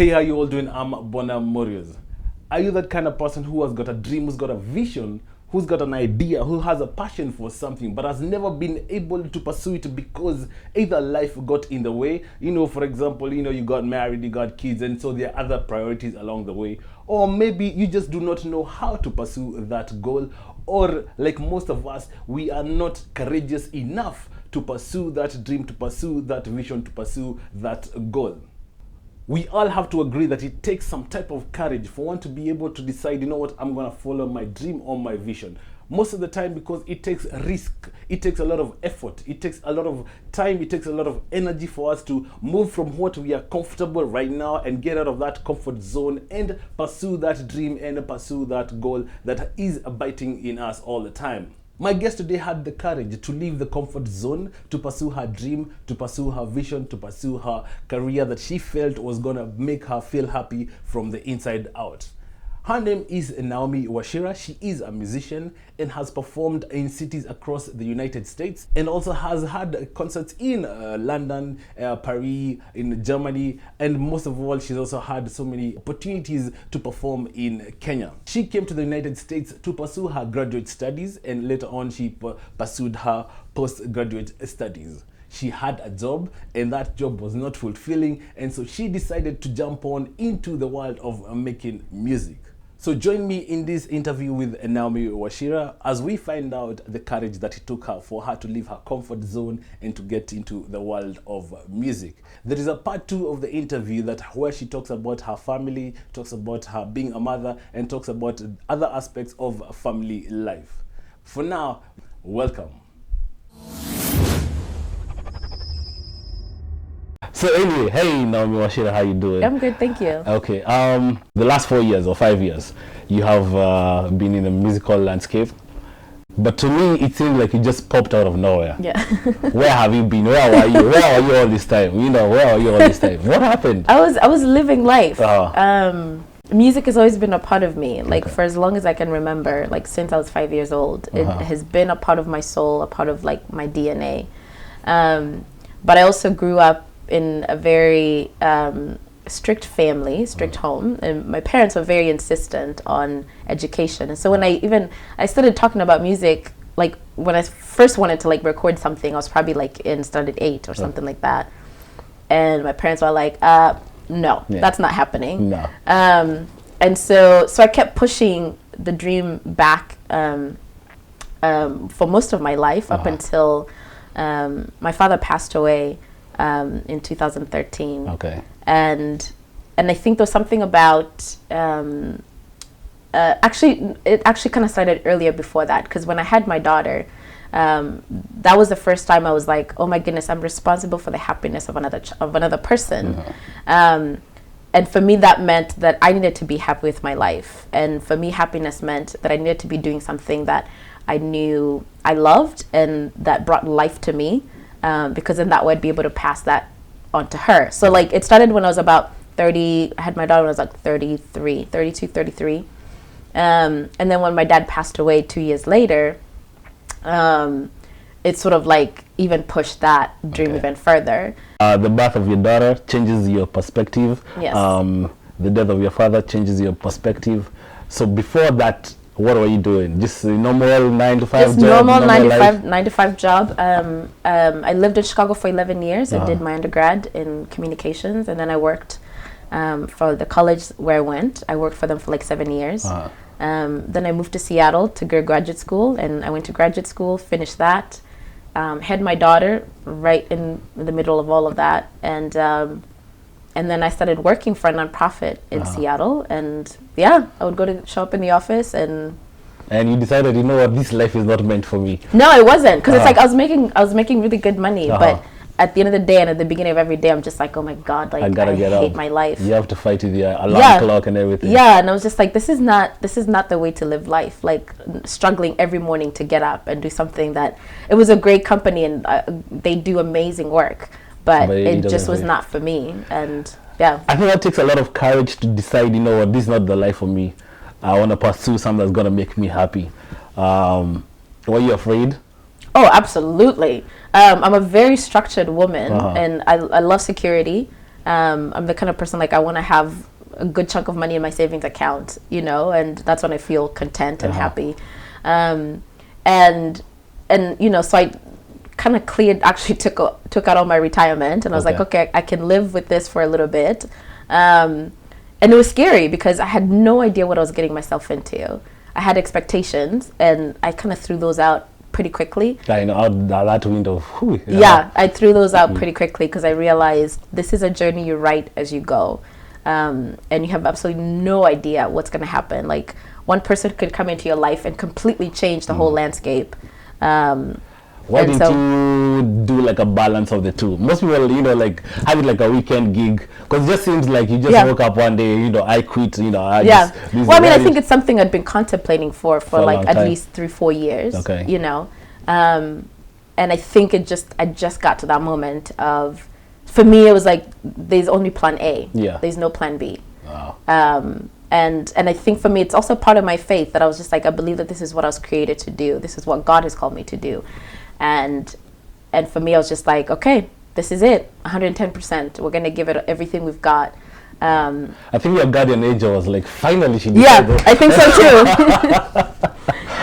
Hey, how you all doing? I'm Bwana.Morioz. Are you that kind of person who has got a dream, who's got a vision, who's got an idea, who has a passion for something, but has never been able to pursue it because either life got in the way? For example, you got married, you got kids, and so there are other priorities along the way. Or maybe you just do not know how to pursue that goal. Or like most of us, we are not courageous enough to pursue that dream, to pursue that vision, to pursue that goal. We all have to agree that it takes some type of courage for one to be able to decide, I'm going to follow my dream or my vision. Most of the time, because it takes risk, it takes a lot of effort, it takes a lot of time, it takes a lot of energy for us to move from what we are comfortable right now and get out of that comfort zone and pursue that dream and pursue that goal that is biting in us all the time. My guest today had the courage to leave the comfort zone, to pursue her dream, to pursue her vision, to pursue her career that she felt was going to make her feel happy from the inside out. Her name is Naomi Wachira. She is a musician and has performed in cities across the United States and also has had concerts in London, Paris, in Germany, and most of all, she's also had so many opportunities to perform in Kenya. She came to the United States to pursue her graduate studies, and later on she pursued her postgraduate studies. She had a job and that job was not fulfilling, and so she decided to jump on into the world of making music. So join me in this interview with Naomi Wachira as we find out the courage that it took her for her to leave her comfort zone and to get into the world of music. There is a part 2 of the interview where she talks about her family, talks about her being a mother, and talks about other aspects of family life. For now, welcome. So anyway, hey Naomi Wachira, how you doing? I'm good, thank you. Okay, the last 4 years or 5 years, you have been in the musical landscape, but to me it seemed like you just popped out of nowhere. Yeah. Where have you been? Where were you? Where were you all this time? Where were you all this time? What happened? I was living life. Music has always been a part of me, like for as long as I can remember, like since I was 5 years old. It has been a part of my soul, a part of like my DNA. But I also grew up in a very strict family, strict home, and my parents were very insistent on education. And so when I started talking about music, like when I first wanted to like record something, I was probably like in standard 8 or something like that, and my parents were like, no, that's not happening. No. And so I kept pushing the dream back for most of my life up until my father passed away in 2013. Okay. And I think there's something about actually it kind of started earlier before that, because when I had my daughter, that was the first time I was like, oh my goodness, I'm responsible for the happiness of another person. And for me that meant that I needed to be happy with my life, and for me happiness meant that I needed to be doing something that I knew I loved and that brought life to me. Because then that way I'd be able to pass that on to her. So like it started when I was about 30. I had my daughter when I was like 32, 33. And then when my dad passed away 2 years later, it sort of like even pushed that dream even further. The birth of your daughter changes your perspective. Yes. The death of your father changes your perspective. So before that, what were you doing? Just a normal 9 to 5 Just job? Normal 9 to 5 job. I lived in Chicago for 11 years. I did my undergrad in communications, and then I worked for the college where I went. I worked for them for like 7 years. Then I moved to Seattle to go to graduate school, and I went to graduate school, finished that, had my daughter right in the middle of all of that, and then I started working for a nonprofit in Seattle, and I would show up in the office, and you decided, this life is not meant for me. No, it wasn't, because it's like I was making really good money, but at the end of the day and at the beginning of every day, I'm just like, oh my God, like I hate my life. You have to fight with your alarm clock and everything. Yeah, and I was just like, this is not the way to live life. Like struggling every morning to get up and do something that, it was a great company and they do amazing work. But it just was not for me, and I think that takes a lot of courage to decide, this is not the life for me. I want to pursue something that's going to make me happy. Were you afraid? Oh, absolutely. I'm a very structured woman, and I love security. I'm the kind of person like I want to have a good chunk of money in my savings account, you know, and that's when I feel content and happy. And you know, so I kind of actually took out all my retirement, and I was like, okay, I can live with this for a little bit. And it was scary because I had no idea what I was getting myself into. I had expectations, and I kind of threw those out pretty quickly. I know, out that window. Yeah, I threw those out pretty quickly because I realized this is a journey you write as you go. And you have absolutely no idea what's going to happen. Like, one person could come into your life and completely change the whole landscape. Why didn't you do like a balance of the two? Most people, you know, like have it like a weekend gig, because it just seems like you just woke up one day, you know, I quit, you know. Well, I mean, I think it's something I'd been contemplating for like at least 3-4 years. Okay. You know, and I think I just got to that moment of, for me, it was like there's only plan A. Yeah. There's no plan B. Wow. And I think for me, it's also part of my faith that I was just like, I believe that this is what I was created to do. This is what God has called me to do. And for me, I was just like, okay, this is it, 110%. We're going to give it everything we've got. I think your guardian angel was like, finally she did. Yeah, I think so too.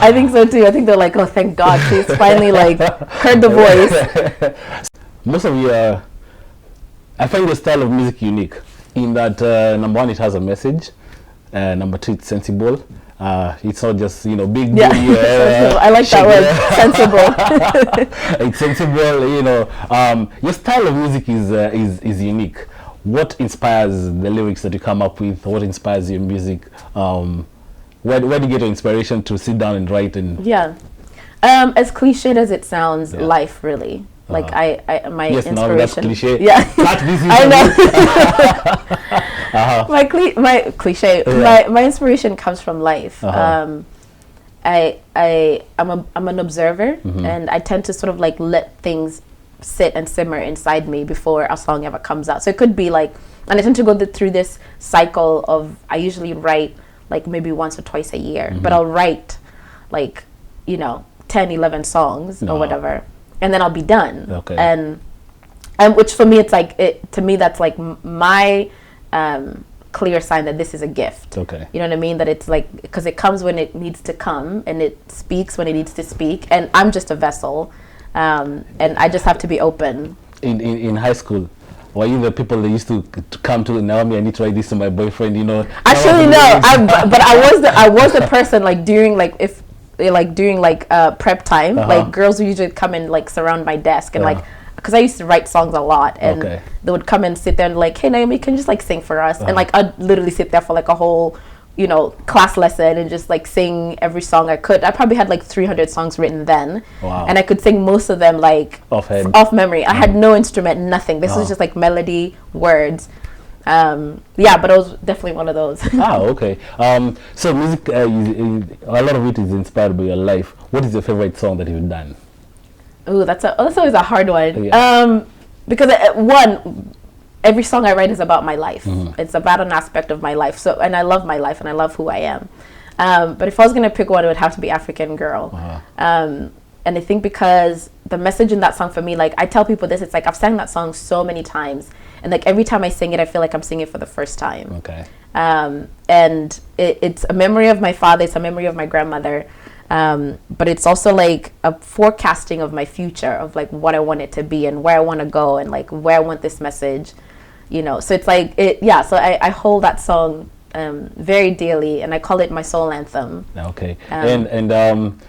I think so too. I think they're like, oh, thank God, she's finally like heard the voice. Most of you, I find the style of music unique in that, number one, it has a message. Number two, it's sensible. It's not just, you know, big. Yeah, I like that word, sensible. It's sensible, you know. Your style of music is unique. What inspires the lyrics that you come up with? What inspires your music? Where do you get your inspiration to sit down and write? And as cliched as it sounds, life really. Like my inspiration. No, that's cliche. Yeah, I know. My cliche. My inspiration comes from life. I'm an observer, and I tend to sort of like let things sit and simmer inside me before a song ever comes out. So it could be like, and I tend to go through this cycle of, I usually write like maybe once or twice a year, but I'll write like, you know, 10, 11 songs or whatever. And then I'll be done. Okay. And which for me, it's like, to me, that's like my clear sign that this is a gift. Okay. You know what I mean? That it's like, because it comes when it needs to come, and it speaks when it needs to speak. And I'm just a vessel. And I just have to be open. In high school, were you the people that used to come to Naomi, I need to write this to my boyfriend, you know? Actually, no. But I was the person like during prep time, like girls would usually come and like surround my desk and like, because I used to write songs a lot, and they would come and sit there and like, hey Naomi, can you just like sing for us? And like I'd literally sit there for like a whole, you know, class lesson and just like sing every song I could. I probably had like 300 songs written then. Wow. And I could sing most of them like off memory. I had no instrument, nothing. This was just like melody, words. But I was definitely one of those. Okay. So music, a lot of it is inspired by your life. What is your favorite song that you've done? Ooh, that's always a hard one. Yeah. Because every song I write is about my life. It's about an aspect of my life. So, and I love my life and I love who I am. But if I was gonna pick one, it would have to be African Girl. And I think because the message in that song for me, like I tell people this, it's like I've sang that song so many times, and like every time I sing it, I feel like I'm singing it for the first time. Okay. And it's a memory of my father, it's a memory of my grandmother, but it's also like a forecasting of my future, of like what I want it to be and where I want to go and like where I want this message, you know. So it's like so I hold that song very dearly, and I call it my soul anthem. Okay. And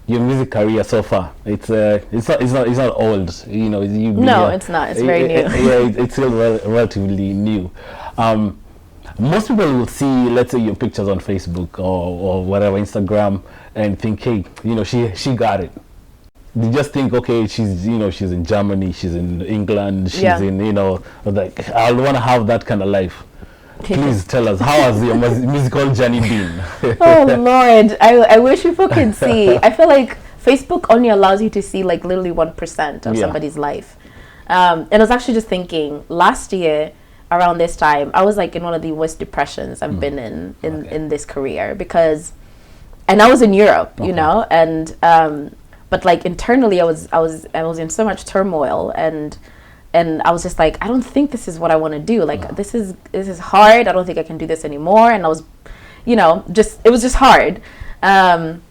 your music career so far, it's not old, you know. It's not. It's very new. It's still relatively new. Most people will see, let's say, your pictures on Facebook or whatever, Instagram, and think, hey, you know, she got it. They just think, okay, she's in Germany, she's in England, she's in, you know, like, I want to have that kind of life. Please tell us, how has your musical journey been? Oh Lord, I wish people could see. I feel like Facebook only allows you to see like literally 1% of somebody's life. And I was actually just thinking, last year around this time, I was like in one of the worst depressions I've been in this career, and I was in Europe, you know, and but like internally I was in so much turmoil, and and I was just like, I don't think this is what I want to do. Like, this is hard. I don't think I can do this anymore. And I was, it was just hard. And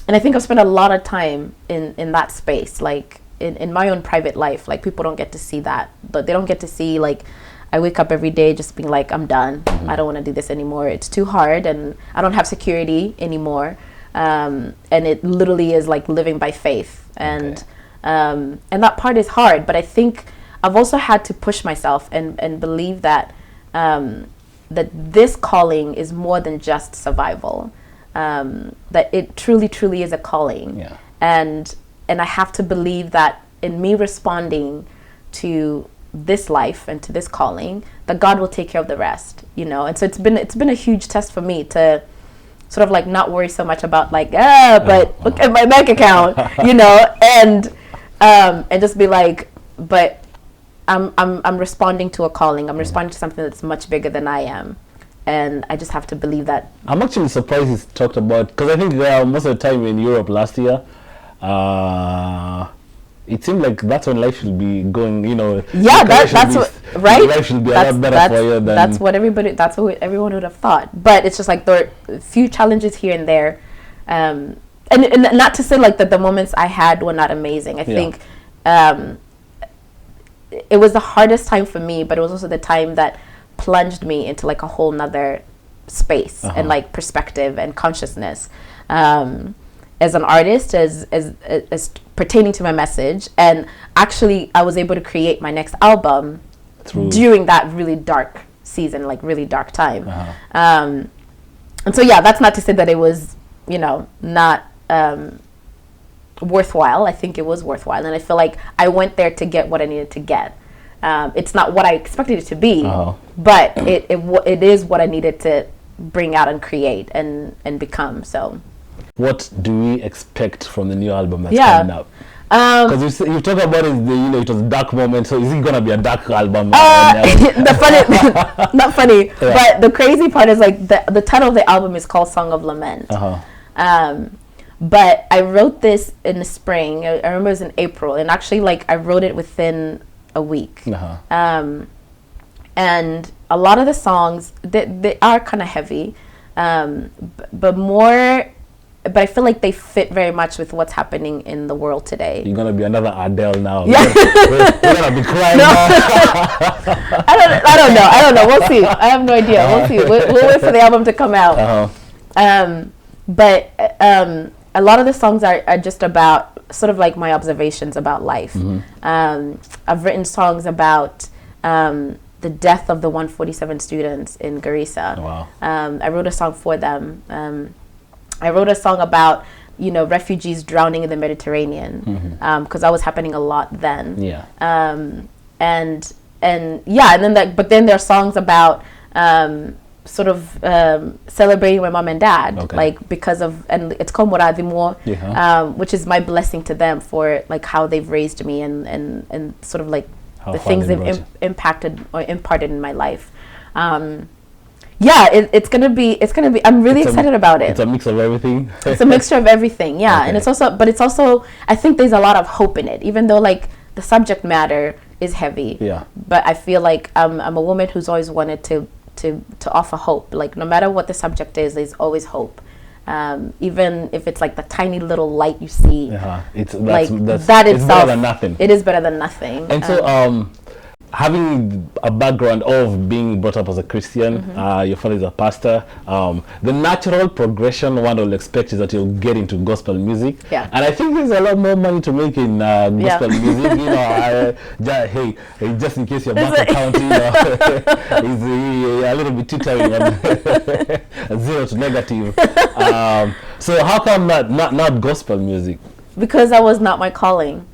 I think I've spent a lot of time in that space, like in my own private life. Like, people don't get to see that, but they don't get to see, like, I wake up every day just being like, I'm done. I don't want to do this anymore. It's too hard, and I don't have security anymore. And it literally is like living by faith. And that part is hard, but I think I've also had to push myself and believe that that this calling is more than just survival. That it truly is a calling. Yeah. And I have to believe that in me responding to this life and to this calling, that God will take care of the rest, and so it's been a huge test for me to sort of like not worry so much about like, but look at my bank account, and just be like, but I'm responding to a calling. I'm responding to something that's much bigger than I am, and I just have to believe that. I'm actually surprised he's talked about, because I think most of the time in Europe last year, it seemed like that's when life should be going, Yeah, that's what, right? Life should be a lot better for you than... That's what everyone would have thought. But it's just like there are a few challenges here and there. And not to say like that the moments I had were not amazing. I think it was the hardest time for me, but it was also the time that plunged me into like a whole nother space and like perspective and consciousness. As an artist, as pertaining to my message, and actually I was able to create my next album during that really dark season, like really dark time. And so that's not to say that it was not worthwhile. I think it was worthwhile, and I feel like I went there to get what I needed to get. It's not what I expected it to be, but it is what I needed to bring out and create and become. So what do we expect from the new album that's coming up? Because you talk about it, it was a dark moment. So is it gonna be a dark album? Not funny, but the crazy part is like the title of the album is called "Song of Lament." But I wrote this in the spring. I remember it was in April, and actually, like, I wrote it within a week. And a lot of the songs they are kind of heavy, but I feel like they fit very much with what's happening in the world today. You're gonna be another Adele now. Yeah. You're gonna be crying now. I don't know. We'll see. I have no idea. We'll see. We'll wait for the album to come out. But a lot of the songs are just about sort of like my observations about life. I've written songs about the death of the 147 students in Garissa. Wow. I wrote a song for them. I wrote a song about, refugees drowning in the Mediterranean, because that was happening a lot then. Yeah. And then but then there are songs about sort of celebrating my mom and dad, like because of, and it's called Bwana.Morioz, which is my blessing to them for like how they've raised me and sort of like how the things they've impacted or imparted in my life. It's gonna be. I'm really excited about it. It's a mix of everything. It's a mixture of everything, and it's also. I think there's a lot of hope in it, even though like the subject matter is heavy. Yeah. But I feel like I'm a woman who's always wanted to offer hope. Like no matter what the subject is, there's always hope. Even if it's like the tiny little light you see. It's itself. Better than nothing. It is better than nothing. And so having a background of being brought up as a Christian, your father is a pastor, the natural progression one will expect is that you'll get into gospel music. Yeah. And I think there's a lot more money to make in gospel music. Just in case your bank account is a little bit teetering on 0 to negative. So how come not gospel music? Because that was not my calling.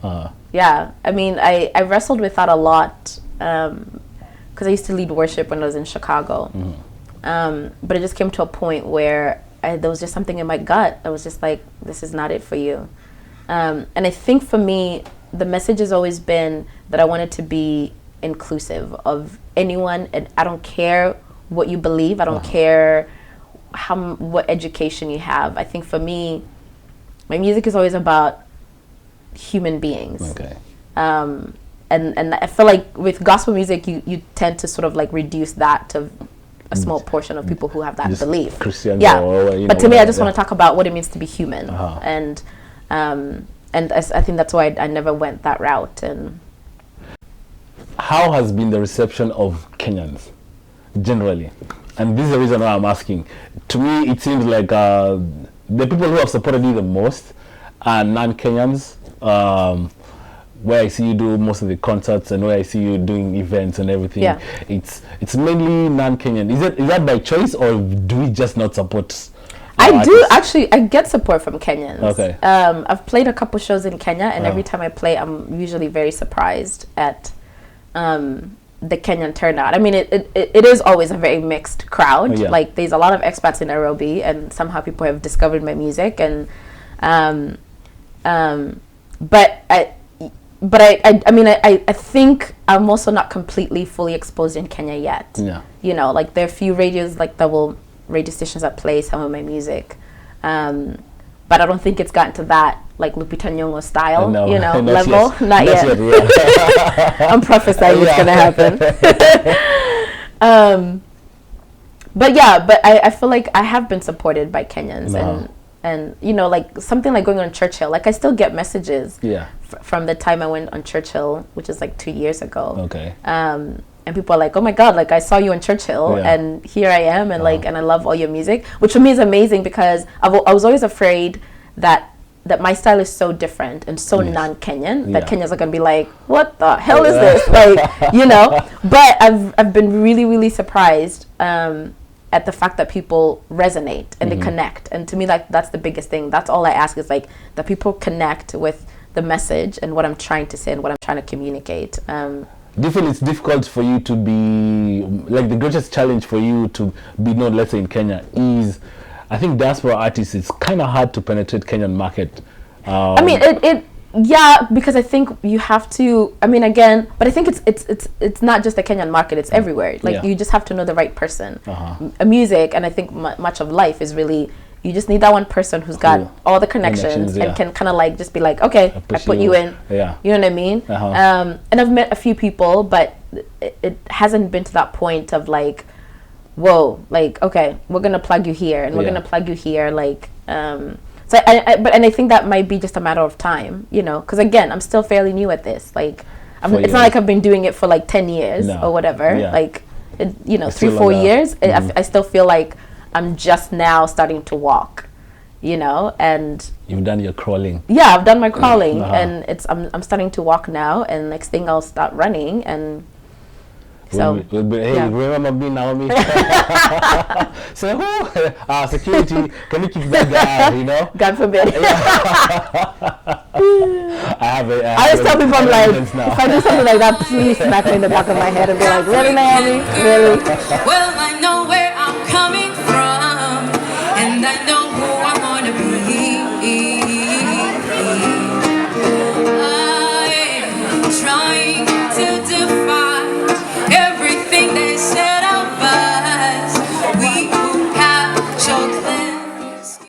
Yeah, I mean, I wrestled with that a lot because I used to lead worship when I was in Chicago. But it just came to a point where there was just something in my gut. I was just like, this is not it for you. And I think for me, the message has always been that I wanted to be inclusive of anyone. And I don't care what you believe. I don't care what education you have. I think for me, my music is always about human beings. Okay. and I feel like with gospel music, you tend to sort of like reduce that to a small portion of people who have that belief. Christians, yeah. or, but to me, I just want to talk about what it means to be human, and I think that's why I never went that route. And how has been the reception of Kenyans generally? And this is the reason why I'm asking. To me, it seems like the people who have supported you the most are non-Kenyans. Where I see you do most of the concerts and where I see you doing events and everything, it's mainly non-Kenyan. Is that by choice, or do we just not support? I do actually. I get support from Kenyans. Okay. I've played a couple shows in Kenya, and every time I play, I'm usually very surprised at the Kenyan turnout. I mean, it is always a very mixed crowd. Like, there's a lot of expats in Nairobi, and somehow people have discovered my music, and but I think I'm also not completely fully exposed in Kenya yet. Yeah. You know, like, there are a few radio stations that play some of my music, but I don't think it's gotten to that, like, Lupita Nyong'o style, level. Not yet. I'm prophesying it's gonna happen. But I feel like I have been supported by Kenyans, and like something like going on Churchill, like, I still get messages from the time I went on Churchill, which is like 2 years ago. Okay. And people are like, oh my God, like, I saw you on Churchill, and here I am, and like, and I love all your music, which for me is amazing, because I was always afraid that my style is so different and so non-Kenyan that Kenyans are gonna be like, what the hell is this? Like, But I've been really, really surprised at the fact that people resonate and they connect, and to me, like, that's the biggest thing. That's all I ask, is like that people connect with the message and what I'm trying to say and what I'm trying to communicate. Do you feel it's difficult for you to be, like, the greatest challenge for you to be known, let's say in Kenya, is, I think diaspora artists, it's kind of hard to penetrate Kenyan market. I mean, because I think you have to, again, but I think it's not just the Kenyan market, it's everywhere. Like, you just have to know the right person. Music, and I think much of life is really, you just need that one person who's got all the connections and can kind of like just be like, okay, I put you in. You know what I mean? And I've met a few people, but it hasn't been to that point of like, whoa, like, okay, we're gonna plug you here and we're gonna plug you here, like, so I think that might be just a matter of time, because again, I'm still fairly new at this. Like, it's not like I've been doing it for like 10 years or whatever. Like, 3-4 years. I still feel like I'm just now starting to walk, and you've done your crawling. Yeah, I've done my crawling, and I'm starting to walk now, and next thing I'll start running, and so. Remember me, Naomi? So, security, can you keep that guy? God forbid. I just tell people, I'm like, if I do something like that, please smack me in the back of my head and be like, really, Naomi? Really? Well, I know where I'm coming from, and I know who I want to be. I am trying